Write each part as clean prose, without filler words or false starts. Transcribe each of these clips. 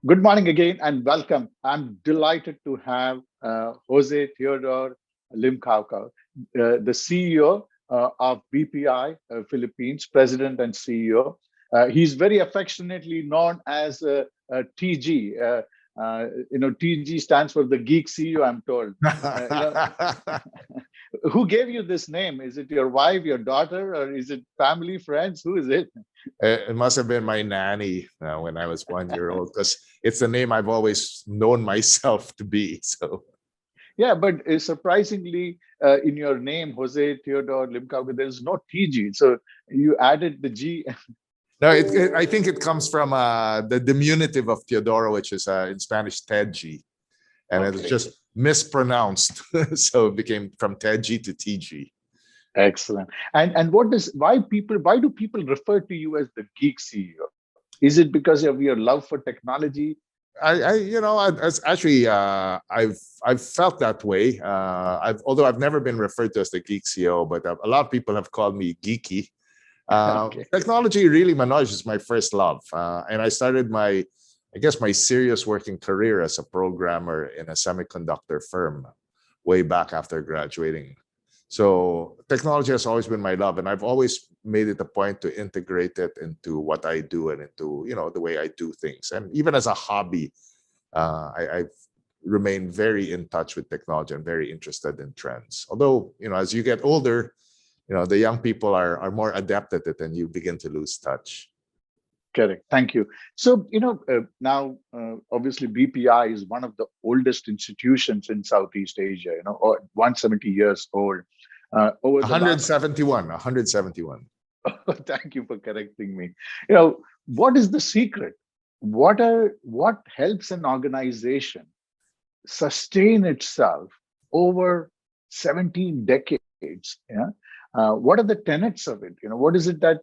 Good morning again and welcome. I'm delighted to have Jose Teodoro Limcaoco, the CEO of BPI Philippines, President and CEO. He's very affectionately known as TG. TG stands for the Geek CEO, I'm told. Who gave you this name? Is it your wife, your daughter, or is it family, friends? Who is it? It must have been my nanny when I was 1 year old, because it's the name I've always known myself to be. So, Yeah, but surprisingly, in your name, Jose Theodore Limcaoco, there is no TG. So you added the G. no, I think it comes from the diminutive of Teodoro, which is in Spanish Teji, and it was Okay, just mispronounced, so it became from Teji to TG. excellent. And why do people refer to you as the Geek CEO? Is it because of your love for technology? Actually, I've felt that way. Although I've never been referred to as the Geek CEO, but a lot of people have called me geeky. Okay. Technology really, Manoj, is my first love, and I started my serious working career as a programmer in a semiconductor firm way back after graduating. So technology has always been my love, and I've always made it a point to integrate it into what I do and into the way I do things. And even as a hobby, I've remained very in touch with technology and very interested in trends. Although as you get older, the young people are more adept at it, and you begin to lose touch. Correct. Thank you. So, now obviously BPI is one of the oldest institutions in Southeast Asia, or 170 years old. Over the last 171. Thank you for correcting me. What is the secret? What helps an organization sustain itself over 17 decades? Yeah. What are the tenets of it? What is it that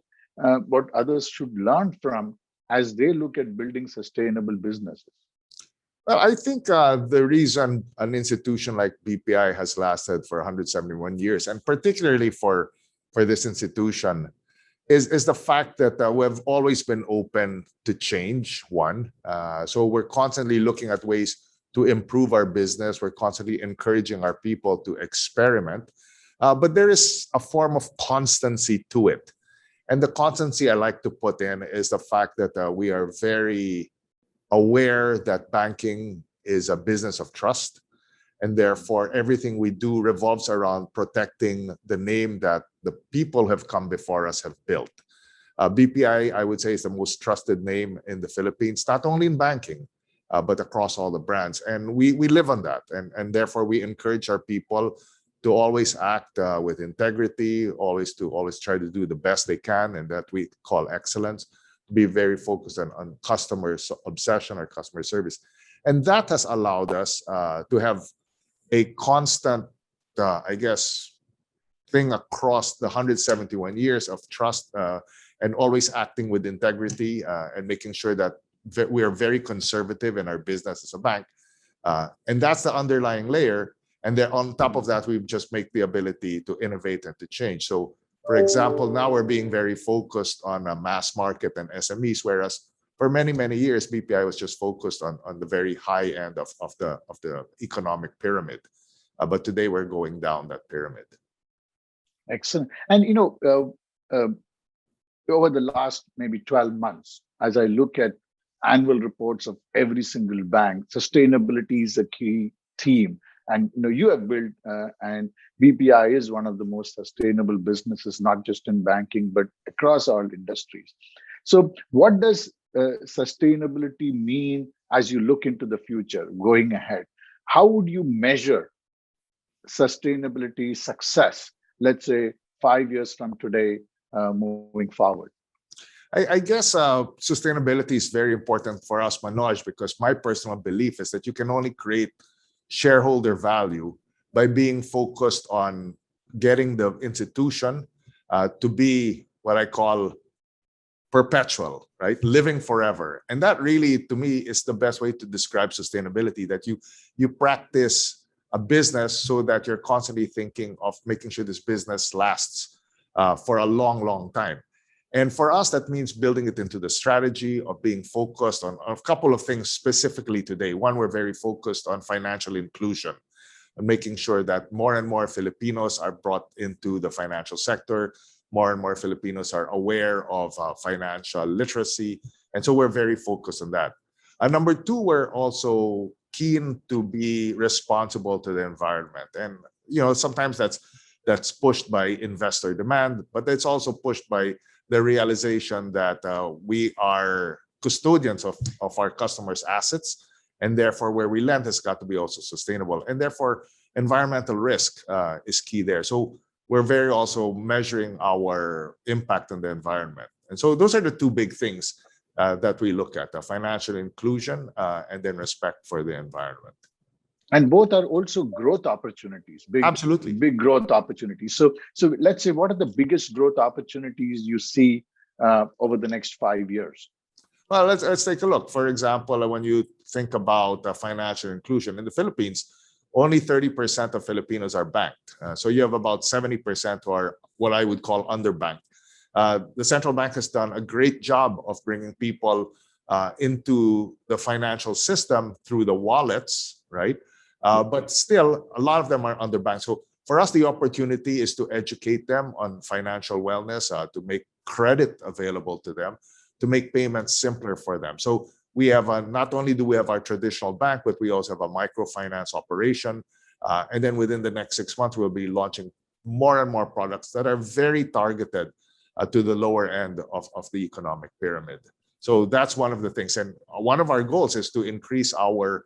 what others should learn from as they look at building sustainable businesses? Well, I think the reason an institution like BPI has lasted for 171 years, and particularly for this institution, is the fact that we've always been open to change. So we're constantly looking at ways to improve our business. We're constantly encouraging our people to experiment, but there is a form of constancy to it. And the constancy I like to put in is the fact that we are very aware that banking is a business of trust, and therefore everything we do revolves around protecting the name that the people have come before us have built. BPI, I would say, is the most trusted name in the Philippines, not only in banking, but across all the brands. And we live on that. And therefore we encourage our people to always act with integrity, always try to do the best they can, and that we call excellence. Be very focused on customer obsession or customer service. And that has allowed us to have a constant, thing across the 171 years of trust, and always acting with integrity, and making sure that we are very conservative in our business as a bank. And that's the underlying layer. And then on top of that, we've just make the ability to innovate and to change. So, for example, now we're being very focused on a mass market and SMEs, whereas for many, many years, BPI was just focused on the very high end of the economic pyramid. But today we're going down that pyramid. Excellent. And over the last maybe 12 months, as I look at annual reports of every single bank, sustainability is a key theme. And you have built, and BPI is one of the most sustainable businesses, not just in banking, but across all industries. So what does sustainability mean as you look into the future, going ahead? How would you measure sustainability success, let's say 5 years from today, moving forward? I guess sustainability is very important for us, Manoj, because my personal belief is that you can only create shareholder value by being focused on getting the institution to be what I call perpetual, right? Living forever. And that really, to me, is the best way to describe sustainability, that you practice a business so that you're constantly thinking of making sure this business lasts for a long, long time. And for us, that means building it into the strategy of being focused on a couple of things specifically today. One, we're very focused on financial inclusion and making sure that more and more Filipinos are brought into the financial sector. More and more Filipinos are aware of financial literacy. And so we're very focused on that. Number two, we're also keen to be responsible to the environment. And sometimes that's pushed by investor demand, but it's also pushed by the realization that we are custodians of our customers' assets, and therefore where we lend has got to be also sustainable. And therefore, environmental risk is key there. So we're very also measuring our impact on the environment. And so those are the two big things that we look at, the financial inclusion and then respect for the environment. And both are also growth opportunities, Absolutely. big growth opportunities. So let's say, what are the biggest growth opportunities you see over the next 5 years? Well, let's take a look. For example, when you think about financial inclusion in the Philippines, only 30% of Filipinos are banked. So you have about 70% who are what I would call underbanked. The central bank has done a great job of bringing people into the financial system through the wallets, right? But still, a lot of them are underbanked. So for us, the opportunity is to educate them on financial wellness, to make credit available to them, to make payments simpler for them. So we have not only do we have our traditional bank, but we also have a microfinance operation. And then within the next 6 months, we'll be launching more and more products that are very targeted to the lower end of the economic pyramid. So that's one of the things. And one of our goals is to increase our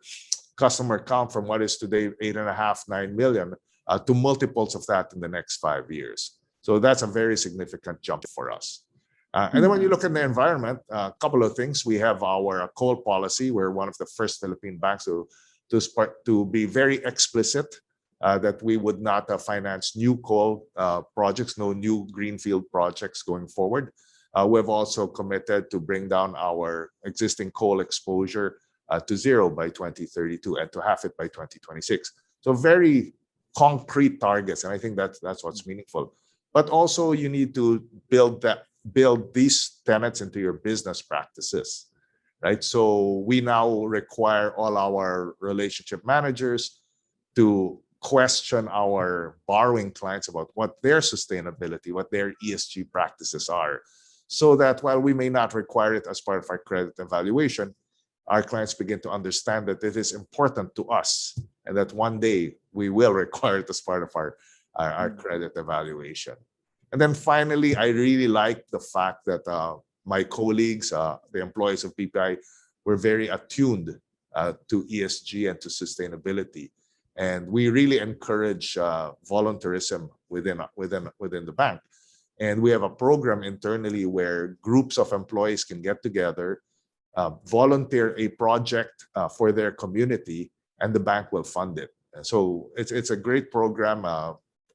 customer count from what is today 8.5, 9 million to multiples of that in the next 5 years. So that's a very significant jump for us. And then when you look at the environment, a couple of things. We have our coal policy. We're one of the first Philippine banks to be very explicit that we would not finance new coal projects, no new greenfield projects going forward. We've also committed to bring down our existing coal exposure to zero by 2032 and to half it by 2026. So very concrete targets, and I think that's what's meaningful. But also you need to build these tenets into your business practices, right? So we now require all our relationship managers to question our borrowing clients about what their sustainability, what their ESG practices are, so that while we may not require it as part of our credit evaluation, our clients begin to understand that it is important to us and that one day we will require it as part of our credit evaluation. And then finally, I really like the fact that my colleagues, the employees of BPI, were very attuned to ESG and to sustainability. And we really encourage volunteerism within the bank. And we have a program internally where groups of employees can get together, volunteer a project for their community, and the bank will fund it. And so it's a great program.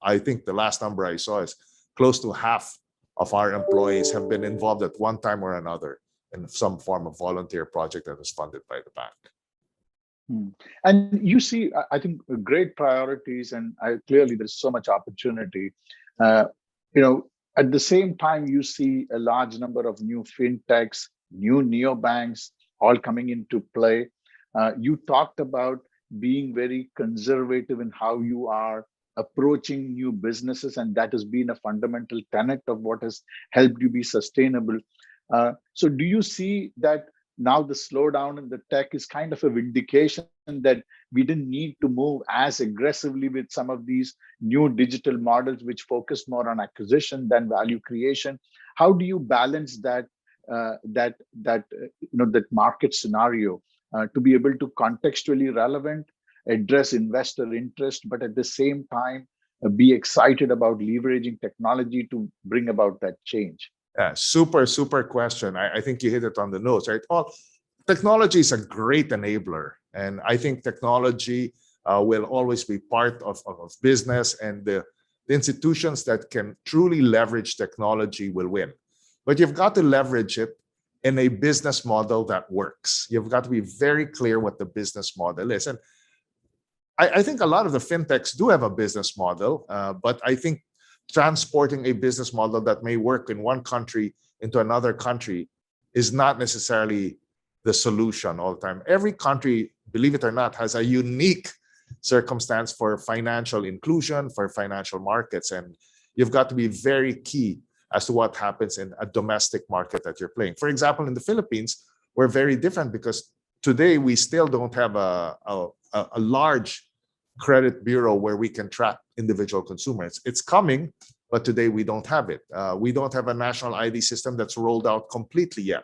I think the last number I saw is close to half of our employees have been involved at one time or another in some form of volunteer project that was funded by the bank. And you see, I think, great priorities, and clearly there's so much opportunity. At the same time, you see a large number of new fintechs, new neobanks, all coming into play. You talked about being very conservative in how you are approaching new businesses, and that has been a fundamental tenet of what has helped you be sustainable. So do you see that now the slowdown in the tech is kind of a vindication that we didn't need to move as aggressively with some of these new digital models which focus more on acquisition than value creation? How do you balance that market scenario to be able to contextually relevant, address investor interest, but at the same time be excited about leveraging technology to bring about that change? Super question. I think you hit it on the nose, right? Well, technology is a great enabler, and I think technology will always be part of business, and the institutions that can truly leverage technology will win. But you've got to leverage it in a business model that works. You've got to be very clear what the business model is. And I think a lot of the fintechs do have a business model, but I think transporting a business model that may work in one country into another country is not necessarily the solution all the time. Every country, believe it or not, has a unique circumstance for financial inclusion, for financial markets. And you've got to be very key as to what happens in a domestic market that you're playing. For example, in the Philippines, we're very different because today we still don't have a large credit bureau where we can track individual consumers. It's coming, but today we don't have it. We don't have a national ID system that's rolled out completely yet.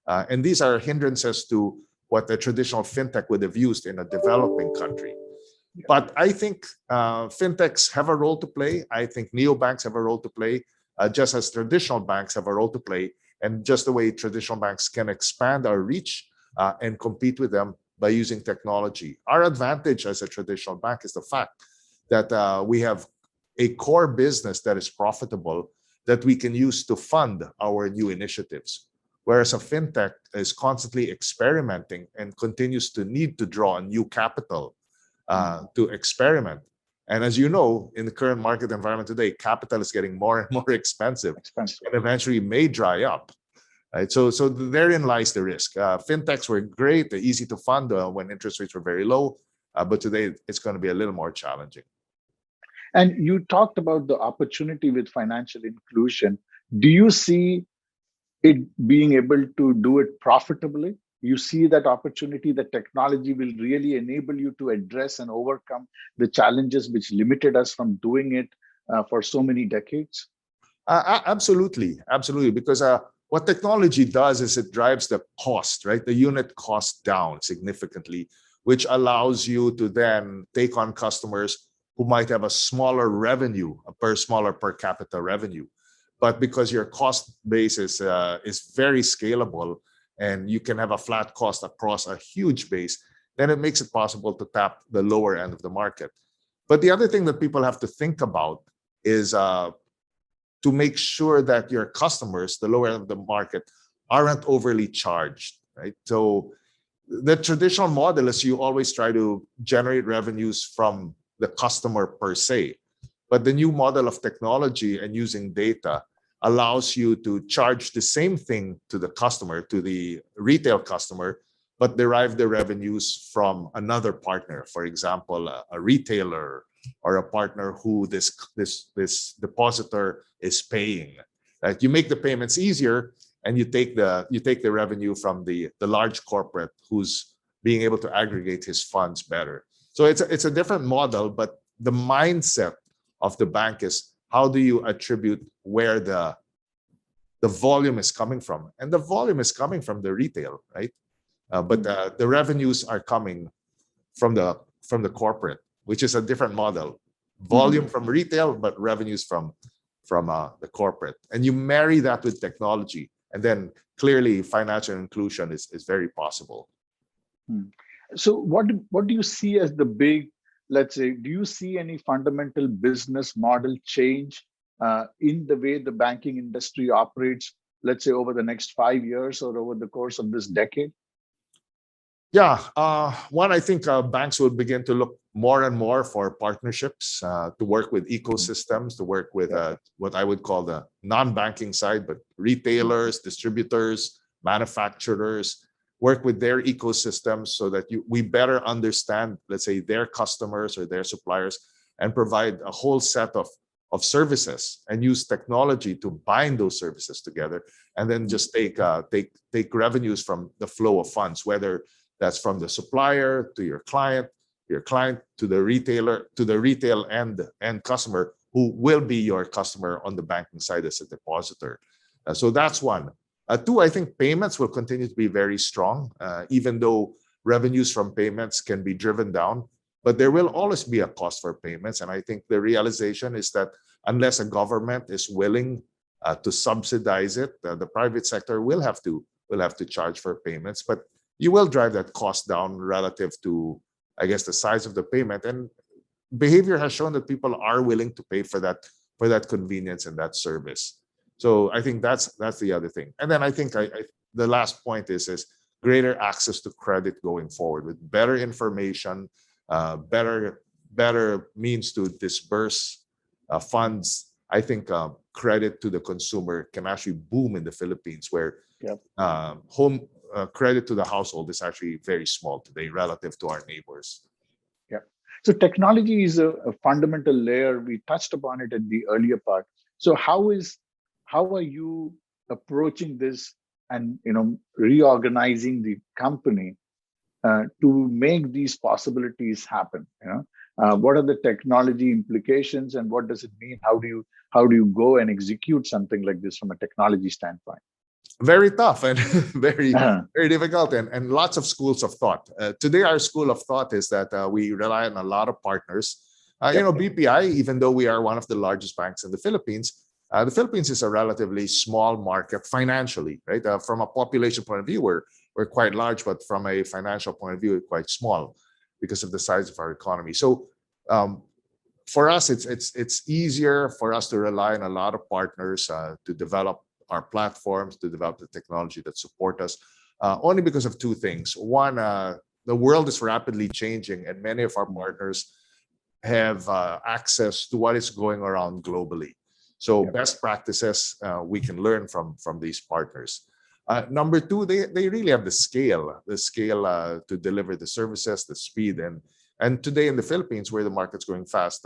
And these are hindrances to what the traditional fintech would have used in a developing country. But I think fintechs have a role to play. I think neobanks have a role to play, just as traditional banks have a role to play. And just the way traditional banks can expand our reach and compete with them by using technology. Our advantage as a traditional bank is the fact that we have a core business that is profitable that we can use to fund our new initiatives. Whereas a fintech is constantly experimenting and continues to need to draw on new capital to experiment. And as you know, in the current market environment today, capital is getting more and more expensive. And eventually may dry up. Right? So therein lies the risk. Fintechs were great, they're easy to fund when interest rates were very low, but today it's going to be a little more challenging. And you talked about the opportunity with financial inclusion. Do you see it being able to do it profitably? You see that opportunity, that technology will really enable you to address and overcome the challenges which limited us from doing it for so many decades? Absolutely. Because what technology does is it drives the cost, right? The unit cost down significantly, which allows you to then take on customers who might have a smaller revenue, smaller per capita revenue. But because your cost base is very scalable and you can have a flat cost across a huge base, then it makes it possible to tap the lower end of the market. But the other thing that people have to think about is to make sure that your customers, the lower end of the market, aren't overly charged, right? So the traditional model is you always try to generate revenues from the customer per se. But the new model of technology and using data allows you to charge the same thing to the customer, to the retail customer, but derive the revenues from another partner. For example, a retailer or a partner who this depositor is paying. Right? You make the payments easier, and you take the revenue from the large corporate who's being able to aggregate his funds better. So it's a different model, but the mindset of the bank is how do you attribute where the volume is coming from, and the volume is coming from the retail, right? But the revenues are coming from the corporate, which is a different model. Volume from retail, but revenues from the corporate. And you marry that with technology, and then clearly financial inclusion is very possible. So what do you see as the big, let's say, do you see any fundamental business model change in the way the banking industry operates, let's say over the next 5 years or over the course of this decade? Yeah, one, I think banks will begin to look more and more for partnerships to work with ecosystems, to work with what I would call the non-banking side, but retailers, distributors, manufacturers, work with their ecosystems so that we better understand, let's say, their customers or their suppliers, and provide a whole set of services and use technology to bind those services together, and then just take revenues from the flow of funds, whether that's from the supplier to your client to the retailer, to the retail end customer who will be your customer on the banking side as a depositor. So that's one. Two, I think payments will continue to be very strong, even though revenues from payments can be driven down, but there will always be a cost for payments. And I think the realization is that unless a government is willing to subsidize it, the private sector will have to charge for payments, but you will drive that cost down relative to, I guess, the size of the payment. And behavior has shown that people are willing to pay for that convenience and that service. So I think that's the other thing. And then I think the last point is greater access to credit going forward with better information, better means to disperse funds. I think credit to the consumer can actually boom in the Philippines, where Yep. home credit to the household is actually very small today relative to our neighbors. Yeah. So technology is a fundamental layer. We touched upon it in the earlier part. So how are you approaching this and reorganizing the company to make these possibilities happen? What are the technology implications, and what does it mean? How do you go and execute something like this from a technology standpoint? Very tough and very Uh, very difficult, and lots of schools of thought. Today our school of thought is that we rely on a lot of partners. yep. BPI, even though we are one of the largest banks in the Philippines is a relatively small market financially, right? From a population point of view, we're quite large, but from a financial point of view, we're quite small because of the size of our economy. So for us, it's easier for us to rely on a lot of partners to develop our platforms, to develop the technology that support us, only because of two things. One, the world is rapidly changing, and many of our partners have access to what is going around globally. So Yep. best practices we can learn from these partners. Number two, they really have the scale to deliver the services, the speed, and today in the Philippines, where the market's going fast,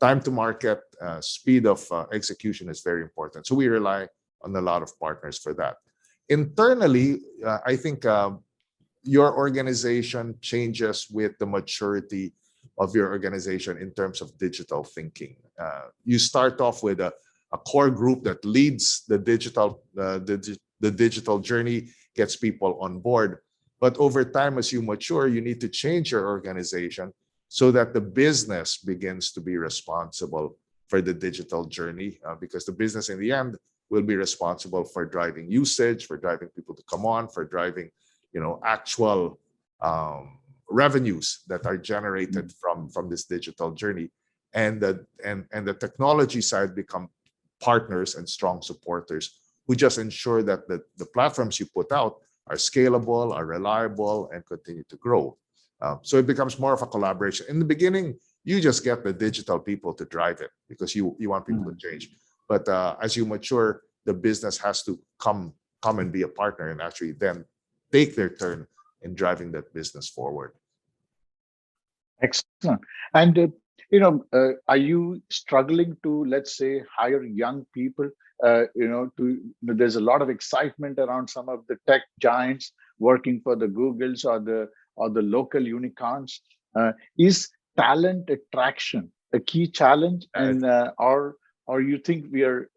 time to market, speed of execution is very important. So we rely on a lot of partners for that. Internally, I think your organization changes with the maturity of your organization in terms of digital thinking. You start off with a core group that leads the digital journey, gets people on board. But over time, as you mature, you need to change your organization so that the business begins to be responsible for the digital journey, because the business in the end will be responsible for driving usage, for driving people to come on, for driving, actual revenues that are generated from this digital journey, and the technology side become partners and strong supporters who just ensure that the platforms you put out are scalable, are reliable, and continue to grow. So it becomes more of a collaboration. In the beginning, you just get the digital people to drive it because you want people to change. But as you mature, the business has to come and be a partner and actually then take their turn in driving that business forward. Excellent. And are you struggling to, let's say, hire young people? There's a lot of excitement around some of the tech giants working for the Googles or the local unicorns. Is talent attraction a key challenge, and or you think we are,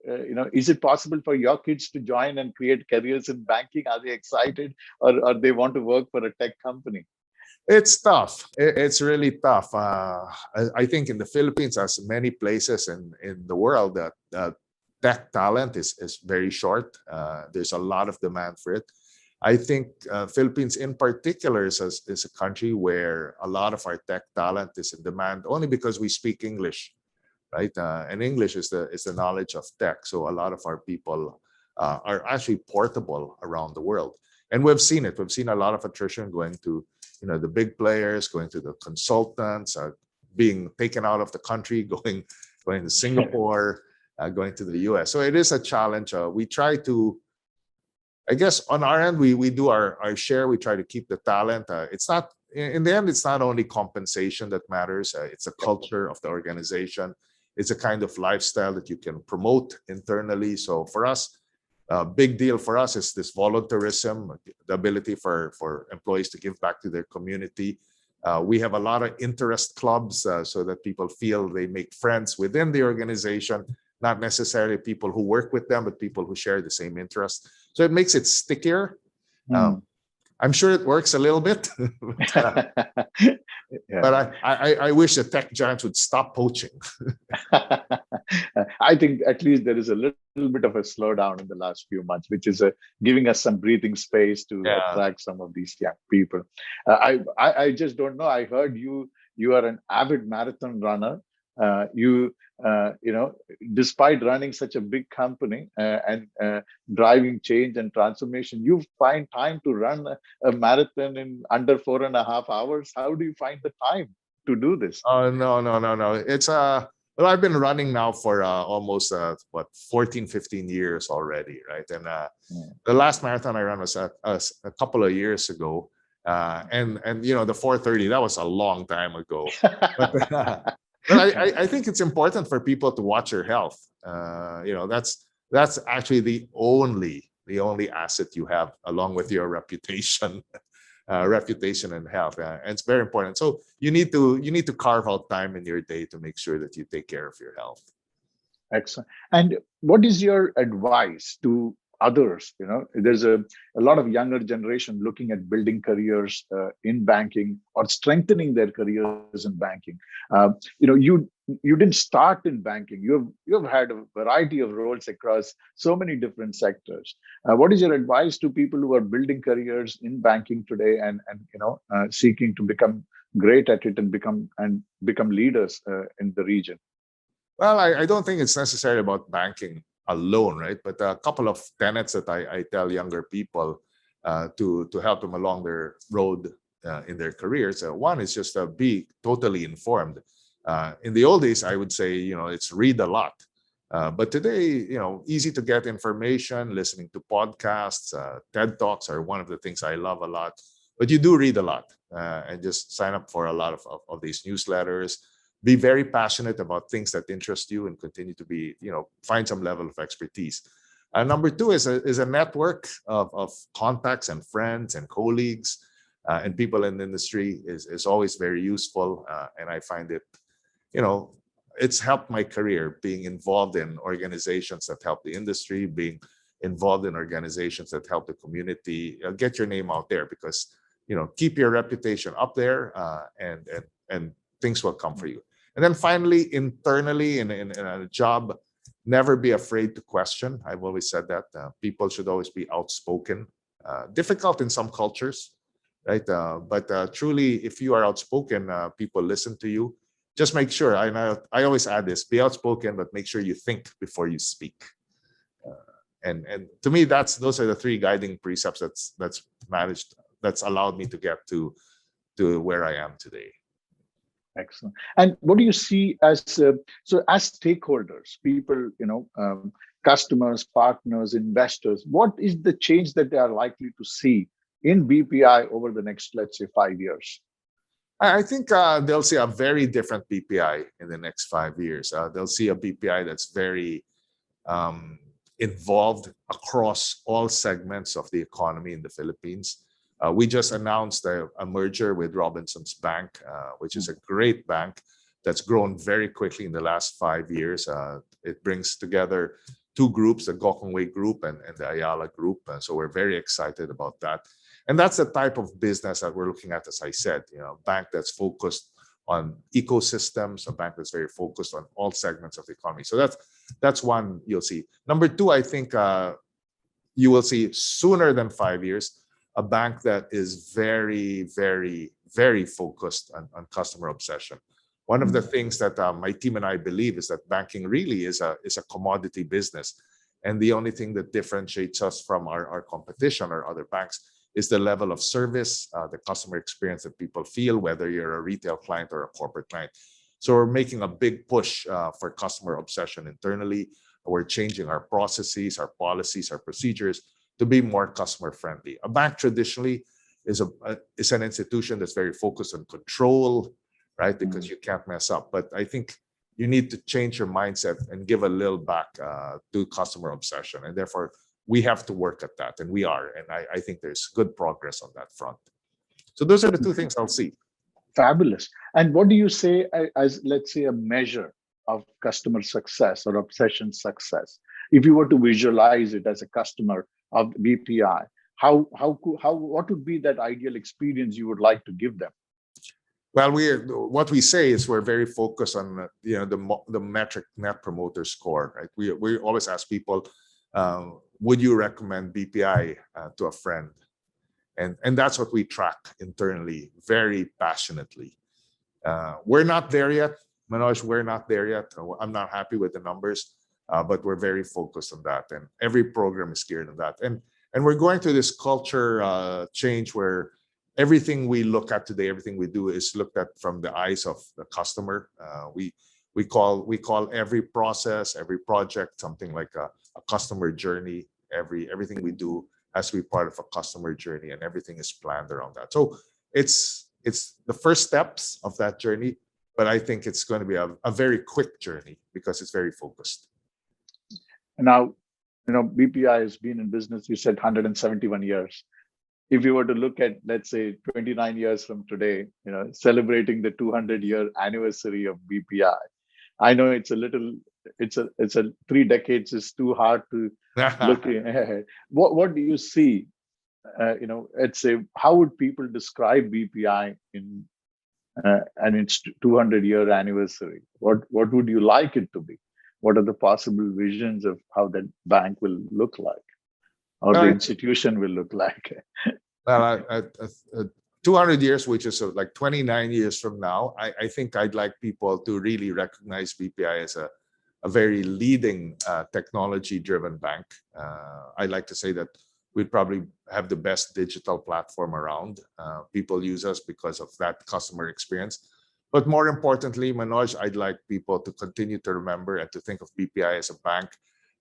is it possible for your kids to join and create careers in banking? Are they excited, or they want to work for a tech company? It's tough. It's really tough. I think in the Philippines, as many places in the world, that tech talent is very short. There's a lot of demand for it. I think Philippines in particular is a country where a lot of our tech talent is in demand only because we speak English, right? And English is the knowledge of tech. So a lot of our people are actually portable around the world, and we've seen it. We've seen a lot of attrition going to the big players, going to the consultants, being taken out of the country, going to Singapore, going to the US. So it is a challenge. We try to, I guess, on our end, we do our share. We try to keep the talent. It's not, in the end, it's not only compensation that matters. It's a culture of the organization. It's a kind of lifestyle that you can promote internally. So for us, a big deal for us is this volunteerism, the ability for employees to give back to their community. We have a lot of interest clubs so that people feel they make friends within the organization, not necessarily people who work with them, but people who share the same interests. So it makes it stickier. I'm sure it works a little bit, but I wish the tech giants would stop poaching. I think at least there is a little bit of a slowdown in the last few months, which is giving us some breathing space to attract some of these young people. I just don't know. I heard you are an avid marathon runner. Despite running such a big company and driving change and transformation, you find time to run a marathon in under 4.5 hours. How do you find the time to do this? Oh, no. It's Well, I've been running now for almost 14, 15 years already, right? And Yeah. the last marathon I ran was a couple of years ago, and the 4:30, that was a long time ago. But but I think it's important for people to watch your health. That's actually the only asset you have, along with your reputation. Reputation and health, and it's very important. So you need to carve out time in your day to make sure that you take care of your health. Excellent. And what is your advice to others? There's a lot of younger generation looking at building careers in banking or strengthening their careers in banking. You didn't start in banking. You've had a variety of roles across so many different sectors. What is your advice to people who are building careers in banking today and seeking to become great at it and become leaders in the region? Well, I don't think it's necessarily about banking alone, right? But a couple of tenets that I tell younger people to help them along their road in their careers. One is just be totally informed. In the old days, I would say, it's read a lot. But today, easy to get information, listening to podcasts, TED Talks are one of the things I love a lot. But you do read a lot, and just sign up for a lot of these newsletters. Be very passionate about things that interest you and continue to be, find some level of expertise. Number two is a network of contacts and friends and colleagues and people in the industry is always very useful. And I find it, it's helped my career being involved in organizations that help the industry, being involved in organizations that help the community. Get your name out there, because, keep your reputation up there, and things will come for you. And then finally, internally in a job, never be afraid to question. I've always said that people should always be outspoken. Difficult in some cultures, right? But truly, if you are outspoken, people listen to you. Just make sure, I always add this, be outspoken, but make sure you think before you speak. And to me, those are the three guiding precepts that's allowed me to get to where I am today. Excellent. And what do you see as as stakeholders, people, customers, partners, investors? What is the change that they are likely to see in BPI over the next, let's say, 5 years? I think they'll see a very different BPI in the next 5 years. They'll see a BPI that's very involved across all segments of the economy in the Philippines. We just announced a merger with Robinsons Bank, which is a great bank that's grown very quickly in the last 5 years. It brings together two groups, the Gokongwei Group and the Ayala Group. So we're very excited about that. And that's the type of business that we're looking at, as I said, a bank that's focused on ecosystems, a bank that's very focused on all segments of the economy. So that's one you'll see. Number two, I think you will see sooner than 5 years, a bank that is very, very, very focused on customer obsession. One of the things that my team and I believe is that banking really is a commodity business. And the only thing that differentiates us from our competition or other banks is the level of service, the customer experience that people feel, whether you're a retail client or a corporate client. So we're making a big push for customer obsession internally. We're changing our processes, our policies, our procedures to be more customer friendly. A bank traditionally is an institution that's very focused on control, right? Because you can't mess up. But I think you need to change your mindset and give a little back to customer obsession. And therefore, we have to work at that, and we are. And I think there's good progress on that front. So those are the two things I'll see. Fabulous. And what do you say as, let's say, a measure of customer success or obsession success? If you were to visualize it as a customer of BPI, what would be that ideal experience you would like to give them? Well, what we say is we're very focused on the metric Net Promoter Score, right? We always ask people, would you recommend BPI to a friend? And that's what we track internally very passionately. We're not there yet, Manoj. We're not there yet. I'm not happy with the numbers, but we're very focused on that. And every program is geared on that. And we're going through this culture change where everything we look at today, everything we do is looked at from the eyes of the customer. We We call every process, every project, something like a customer journey. Everything we do has to be part of a customer journey, and everything is planned around that. So it's the first steps of that journey, but I think it's going to be a very quick journey because it's very focused. Now, BPI has been in business, you said 171 years. If you were to look at, let's say, 29 years from today, celebrating the 200-year anniversary of BPI, I know it's a 3 decades is too hard to look ahead. What do you see? Let's say, how would people describe BPI and its 200-year anniversary? What would you like it to be? What are the possible visions of how that bank will look like, or the institution will look like? Well, 200 years, which is like 29 years from now, I think I'd like people to really recognize BPI as a very leading technology-driven bank. I'd like to say that we'd probably have the best digital platform around. People use us because of that customer experience. But more importantly, Manoj, I'd like people to continue to remember and to think of BPI as a bank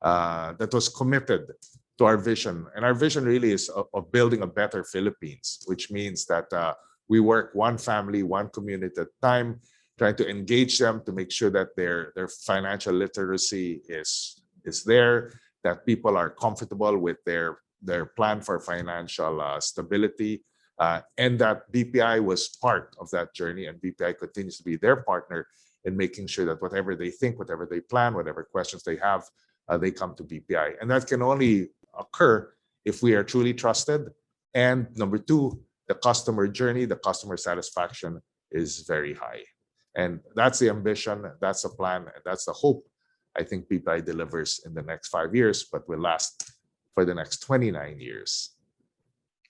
that was committed to our vision. And our vision really is of building a better Philippines, which means that we work one family, one community at a time, trying to engage them to make sure that their financial literacy is there, that people are comfortable with their plan for financial stability, and that BPI was part of that journey, and BPI continues to be their partner in making sure that whatever they think, whatever they plan, whatever questions they have, they come to BPI. And that can only occur if we are truly trusted. And number two, the customer journey, the customer satisfaction is very high. And that's the ambition, that's the plan, and that's the hope I think BPI delivers in the next 5 years, but will last for the next 29 years.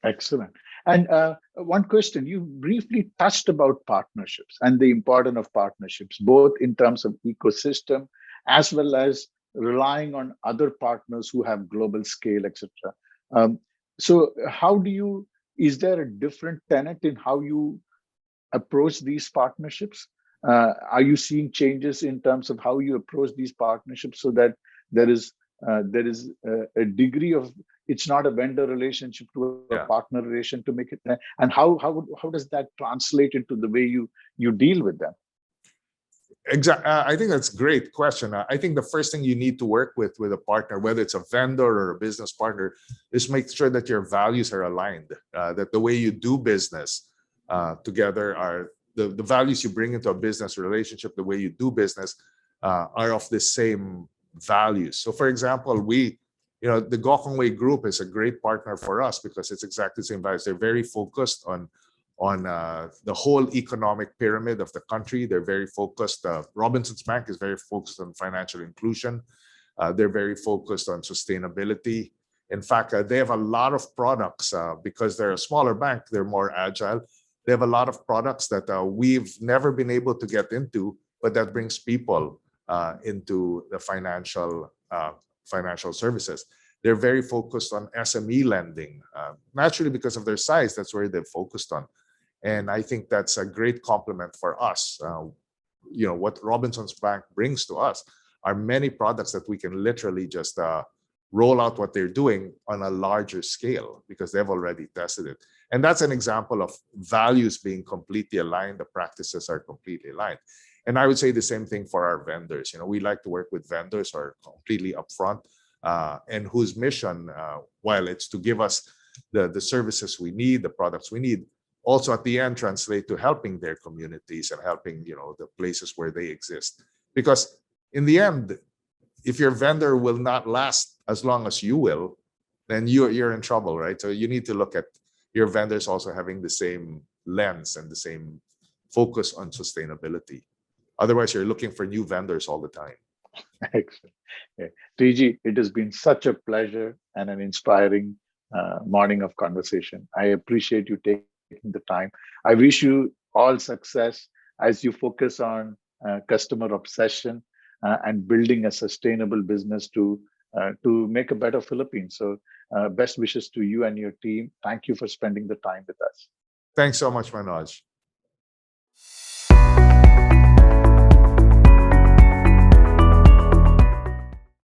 Excellent. And one question, you briefly touched about partnerships and the importance of partnerships, both in terms of ecosystem as well as relying on other partners who have global scale, etc. So is there a different tenet in how you approach these partnerships? Are you seeing changes in terms of how you approach these partnerships so that there is a degree of, it's not a vendor relationship to a partner relation to make it, and how does that translate into the way you deal with them? Exactly. I think that's a great question. I think the first thing you need to work with a partner, whether it's a vendor or a business partner, is make sure that your values are aligned, that the way you do business together are the values you bring into a business relationship, the way you do business are of the same values. So for example, the Gokongwei Group is a great partner for us because it's exactly the same values. They're very focused on the whole economic pyramid of the country. They're very focused. Robinsons Bank is very focused on financial inclusion. They're very focused on sustainability. In fact, they have a lot of products because they're a smaller bank. They're more agile. They have a lot of products that we've never been able to get into, but that brings people into the financial services. They're very focused on SME lending. Naturally, because of their size, that's where they're focused on. And I think that's a great compliment for us. What Robinsons Bank brings to us are many products that we can literally just roll out what they're doing on a larger scale because they've already tested it. And that's an example of values being completely aligned. The practices are completely aligned. And I would say the same thing for our vendors. We like to work with vendors who are completely upfront and whose mission, while it's to give us the services we need, the products we need, also at the end translate to helping their communities and helping the places where they exist. Because in the end, if your vendor will not last as long as you will, then you're in trouble, right? So you need to look at your vendors also having the same lens and the same focus on sustainability. Otherwise, you're looking for new vendors all the time. Excellent. Yeah. TG, it has been such a pleasure and an inspiring morning of conversation. I appreciate you taking the time. I wish you all success as you focus on customer obsession and building a sustainable business to make a better Philippines. So best wishes to you and your team. Thank you for spending the time with us. Thanks so much, Manoj.